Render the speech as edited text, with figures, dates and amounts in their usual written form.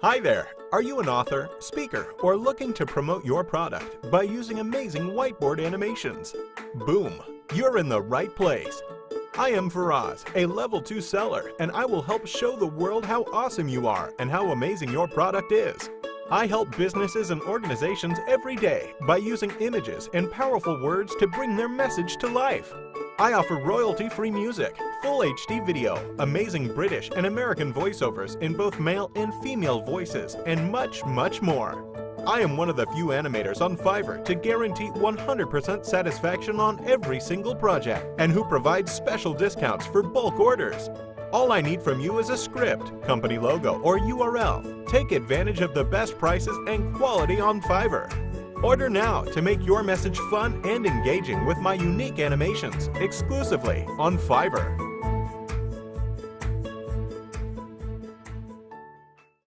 Hi there! Are you an author, speaker, or looking to promote your product by using amazing whiteboard animations? Boom! You're in the right place! I am Faraz, a Level 2 seller, and I will help show the world how awesome you are and how amazing your product is. I help businesses and organizations every day by using images and powerful words to bring their message to life. I offer royalty-free music, full HD video, amazing British and American voiceovers in both male and female voices, and much, much more. I am one of the few animators on Fiverr to guarantee 100% satisfaction on every single project, and who provides special discounts for bulk orders. All I need from you is a script, company logo, or URL. Take advantage of the best prices and quality on Fiverr. Order now to make your message fun and engaging with my unique animations exclusively on Fiverr.